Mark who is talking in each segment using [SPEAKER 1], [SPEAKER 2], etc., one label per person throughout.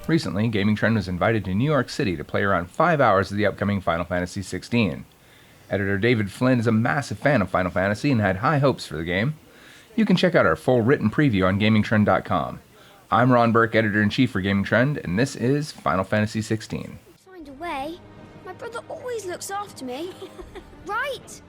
[SPEAKER 1] Recently, Gaming Trend was invited to New York City to play around 5 hours of the upcoming Final Fantasy XVI. Editor David Flynn is a massive fan of Final Fantasy and had high hopes for the game. You can check out our full written preview on GamingTrend.com. I'm Ron Burke, Editor-in-Chief for Gaming Trend, and this is Final Fantasy XVI.
[SPEAKER 2] Find a way. My brother always looks after me. Right?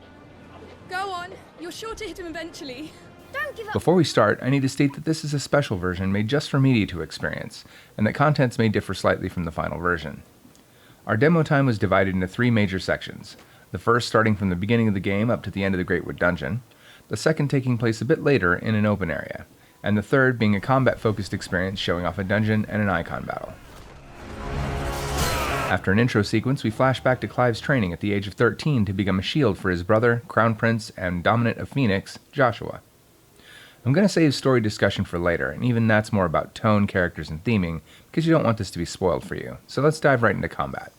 [SPEAKER 3] Go on. You're sure to hit him eventually.
[SPEAKER 2] Don't give up.
[SPEAKER 1] Before we start, I need to state that this is a special version made just for media to experience, and that contents may differ slightly from the final version. Our demo time was divided into 3 major sections, the first starting from the beginning of the game up to the end of the Greatwood Dungeon, the second taking place a bit later in an open area, and the third being a combat-focused experience showing off a dungeon and an icon battle. After an intro sequence, we flash back to Clive's training at the age of 13 to become a shield for his brother, Crown Prince, and Dominant of Phoenix, Joshua. I'm going to save story discussion for later, and even that's more about tone, characters, and theming, because you don't want this to be spoiled for you, so let's dive right into combat.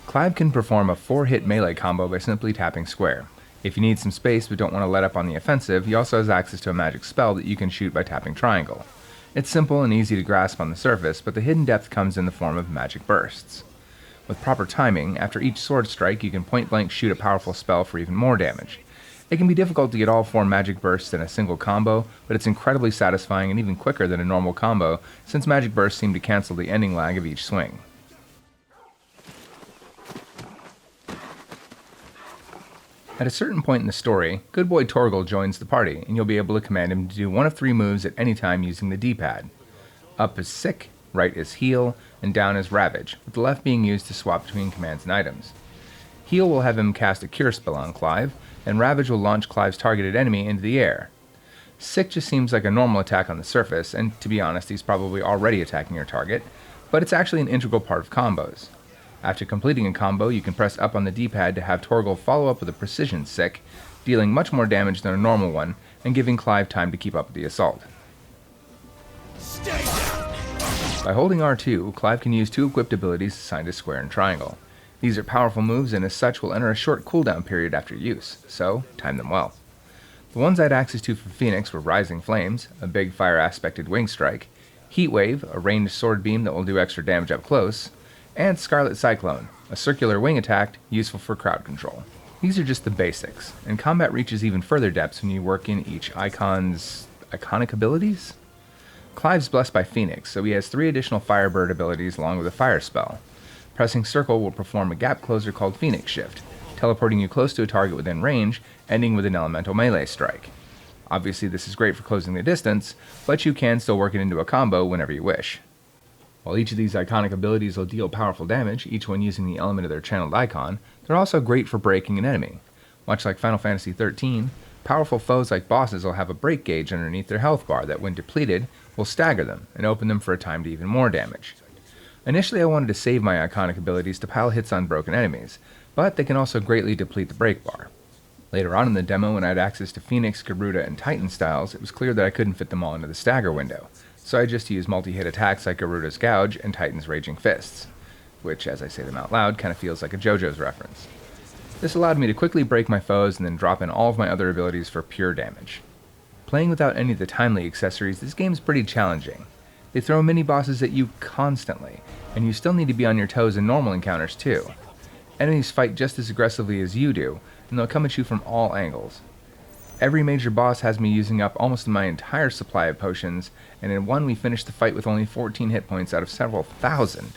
[SPEAKER 1] Clive can perform a 4-hit melee combo by simply tapping square. If you need some space but don't want to let up on the offensive, he also has access to a magic spell that you can shoot by tapping triangle. It's simple and easy to grasp on the surface, but the hidden depth comes in the form of magic bursts. With proper timing, after each sword strike you can point-blank shoot a powerful spell for even more damage. It can be difficult to get all 4 magic bursts in a single combo, but it's incredibly satisfying and even quicker than a normal combo, since magic bursts seem to cancel the ending lag of each swing. At a certain point in the story, Good Boy Torgal joins the party, and you'll be able to command him to do one of 3 moves at any time using the D-pad. Up is Sick, right is Heal, and down is Ravage, with the left being used to swap between commands and items. Heal will have him cast a Cure spell on Clive, and Ravage will launch Clive's targeted enemy into the air. Sick just seems like a normal attack on the surface, and to be honest, he's probably already attacking your target, but it's actually an integral part of combos. After completing a combo, you can press up on the D-pad to have Torgal follow up with a Precision Sick, dealing much more damage than a normal one, and giving Clive time to keep up with the assault.
[SPEAKER 4] Stay down.
[SPEAKER 1] By holding R2, Clive can use 2 equipped abilities assigned to Square and Triangle. These are powerful moves and as such will enter a short cooldown period after use, so time them well. The ones I had access to for Phoenix were Rising Flames, a big fire-aspected wing strike, Heat Wave, a ranged sword beam that will do extra damage up close, and Scarlet Cyclone, a circular wing attack useful for crowd control. These are just the basics, and combat reaches even further depths when you work in each icon's iconic abilities? Clive's blessed by Phoenix, so he has 3 additional Firebird abilities along with a fire spell. Pressing circle will perform a gap closer called Phoenix Shift, teleporting you close to a target within range, ending with an elemental melee strike. Obviously this is great for closing the distance, but you can still work it into a combo whenever you wish. While each of these iconic abilities will deal powerful damage, each one using the element of their channeled icon, they're also great for breaking an enemy. Much like Final Fantasy XIII, powerful foes like bosses will have a break gauge underneath their health bar that, when depleted, will stagger them and open them for a time to even more damage. Initially I wanted to save my iconic abilities to pile hits on broken enemies, but they can also greatly deplete the break bar. Later on in the demo, when I had access to Phoenix, Garuda, and Titan styles, it was clear that I couldn't fit them all into the stagger window, so I just used multi-hit attacks like Garuda's Gouge and Titan's Raging Fists, which, as I say them out loud, kind of feels like a JoJo's reference. This allowed me to quickly break my foes and then drop in all of my other abilities for pure damage. Playing without any of the timely accessories, this game's pretty challenging. They throw mini-bosses at you constantly, and you still need to be on your toes in normal encounters too. Enemies fight just as aggressively as you do, and they'll come at you from all angles. Every major boss has me using up almost my entire supply of potions, and in one we finished the fight with only 14 hit points out of several thousand.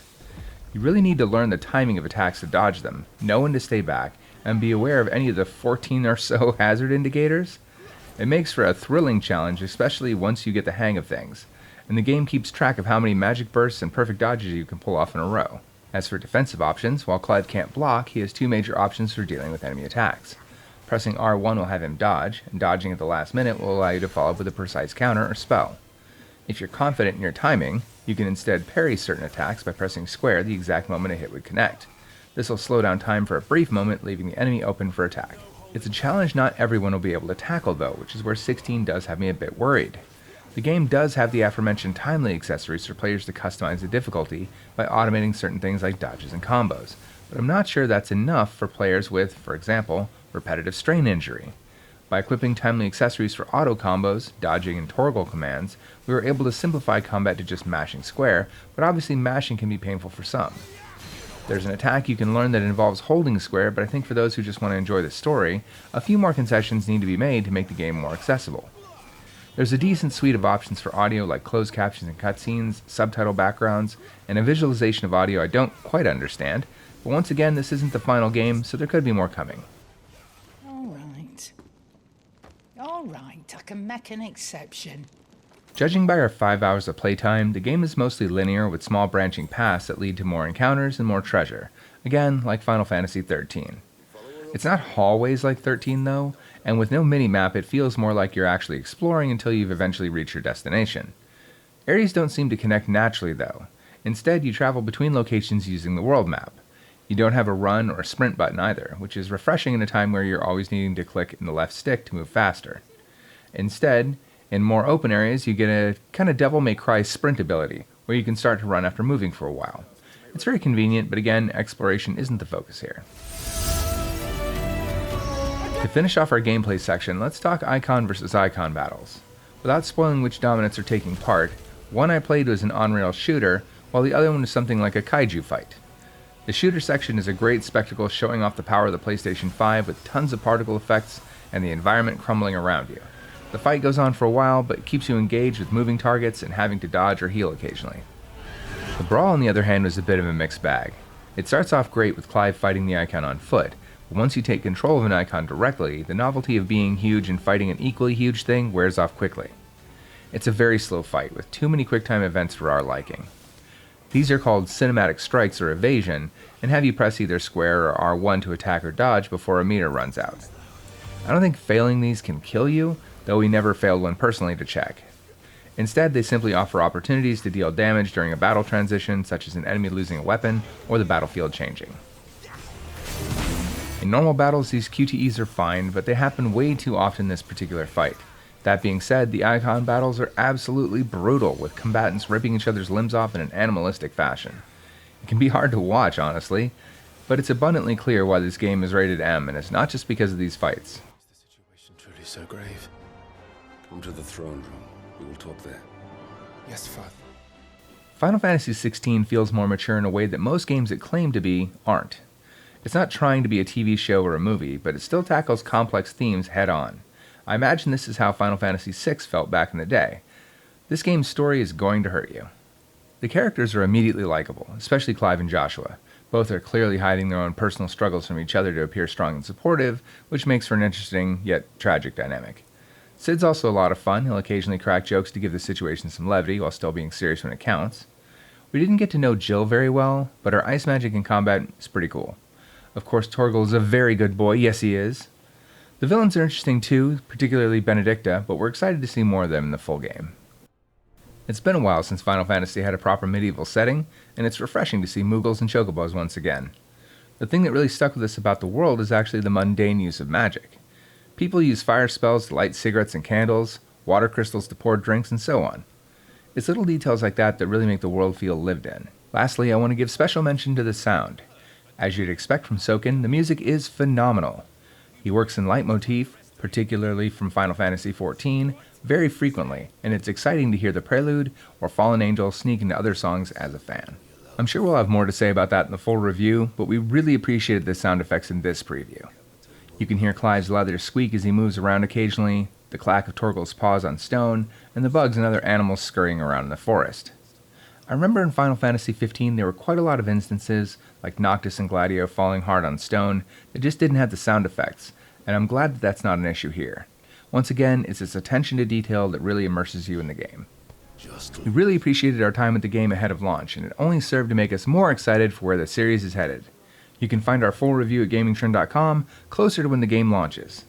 [SPEAKER 1] You really need to learn the timing of attacks to dodge them, know when to stay back, and be aware of any of the 14 or so hazard indicators. It makes for a thrilling challenge, especially once you get the hang of things, and the game keeps track of how many magic bursts and perfect dodges you can pull off in a row. As for defensive options, while Clive can't block, he has 2 major options for dealing with enemy attacks. Pressing R1 will have him dodge, and dodging at the last minute will allow you to follow up with a precise counter or spell. If you're confident in your timing, you can instead parry certain attacks by pressing square the exact moment a hit would connect. This will slow down time for a brief moment, leaving the enemy open for attack. It's a challenge not everyone will be able to tackle though, which is where 16 does have me a bit worried. The game does have the aforementioned timely accessories for players to customize the difficulty by automating certain things like dodges and combos, but I'm not sure that's enough for players with, for example, repetitive strain injury. By equipping timely accessories for auto combos, dodging, and toggle commands, we were able to simplify combat to just mashing square, but obviously mashing can be painful for some. There's an attack you can learn that involves holding square, but I think for those who just want to enjoy the story, a few more concessions need to be made to make the game more accessible. There's a decent suite of options for audio like closed captions and cutscenes, subtitle backgrounds, and a visualization of audio I don't quite understand, but once again this isn't the final game, so there could be more coming.
[SPEAKER 5] Alright, I can make an exception.
[SPEAKER 1] Judging by our 5 hours of playtime, the game is mostly linear with small branching paths that lead to more encounters and more treasure, again like Final Fantasy XIII. It's not hallways like 13 though, and with no mini-map it feels more like you're actually exploring until you've eventually reached your destination. Areas don't seem to connect naturally though. Instead, you travel between locations using the world map. You don't have a run or sprint button either, which is refreshing in a time where you're always needing to click in the left stick to move faster. Instead, in more open areas, you get a kind of Devil May Cry sprint ability, where you can start to run after moving for a while. It's very convenient, but again, exploration isn't the focus here. To finish off our gameplay section, let's talk icon versus icon battles. Without spoiling which dominants are taking part, one I played was an on-rail shooter, while the other one was something like a kaiju fight. The shooter section is a great spectacle showing off the power of the PlayStation 5 with tons of particle effects and the environment crumbling around you. The fight goes on for a while, but keeps you engaged with moving targets and having to dodge or heal occasionally. The brawl, on the other hand, was a bit of a mixed bag. It starts off great with Clive fighting the icon on foot, but once you take control of an icon directly, the novelty of being huge and fighting an equally huge thing wears off quickly. It's a very slow fight, with too many quick time events for our liking. These are called cinematic strikes or evasion, and have you press either square or R1 to attack or dodge before a meter runs out. I don't think failing these can kill you, though we never failed one personally to check. Instead, they simply offer opportunities to deal damage during a battle transition, such as an enemy losing a weapon or the battlefield changing. In normal battles, these QTEs are fine, but they happen way too often in this particular fight. That being said, the icon battles are absolutely brutal, with combatants ripping each other's limbs off in an animalistic fashion. It can be hard to watch, honestly, but it's abundantly clear why this game is rated M, and it's not just because of these fights.
[SPEAKER 6] Is the situation truly so grave? Come to the throne room. We will talk there.
[SPEAKER 4] Yes, Father.
[SPEAKER 1] Final Fantasy XVI feels more mature in a way that most games it claim to be aren't. It's not trying to be a TV show or a movie, but it still tackles complex themes head-on. I imagine this is how Final Fantasy VI felt back in the day. This game's story is going to hurt you. The characters are immediately likable, especially Clive and Joshua. Both are clearly hiding their own personal struggles from each other to appear strong and supportive, which makes for an interesting, yet tragic dynamic. Cid's also a lot of fun. He'll occasionally crack jokes to give the situation some levity while still being serious when it counts. We didn't get to know Jill very well, but her ice magic in combat is pretty cool. Of course, Torgal is a very good boy, yes he is. The villains are interesting too, particularly Benedicta, but we're excited to see more of them in the full game. It's been a while since Final Fantasy had a proper medieval setting, and it's refreshing to see Moogles and Chocobos once again. The thing that really stuck with us about the world is actually the mundane use of magic. People use fire spells to light cigarettes and candles, water crystals to pour drinks, and so on. It's little details like that that really make the world feel lived in. Lastly, I want to give special mention to the sound. As you'd expect from Soken, the music is phenomenal. He works in leitmotif, particularly from Final Fantasy XIV, very frequently, and it's exciting to hear the prelude or Fallen Angel sneak into other songs as a fan. I'm sure we'll have more to say about that in the full review, but we really appreciated the sound effects in this preview. You can hear Clive's leather squeak as he moves around occasionally, the clack of Torgal's paws on stone, and the bugs and other animals scurrying around in the forest. I remember in Final Fantasy XV there were quite a lot of instances, like Noctis and Gladio falling hard on stone, that just didn't have the sound effects, and I'm glad that that's not an issue here. Once again, it's its attention to detail that really immerses you in the game. We really appreciated our time with the game ahead of launch, and it only served to make us more excited for where the series is headed. You can find our full review at gamingtrend.com closer to when the game launches.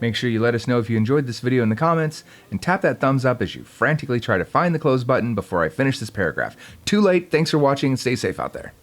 [SPEAKER 1] Make sure you let us know if you enjoyed this video in the comments, and tap that thumbs up as you frantically try to find the close button before I finish this paragraph. Too late, thanks for watching, and stay safe out there.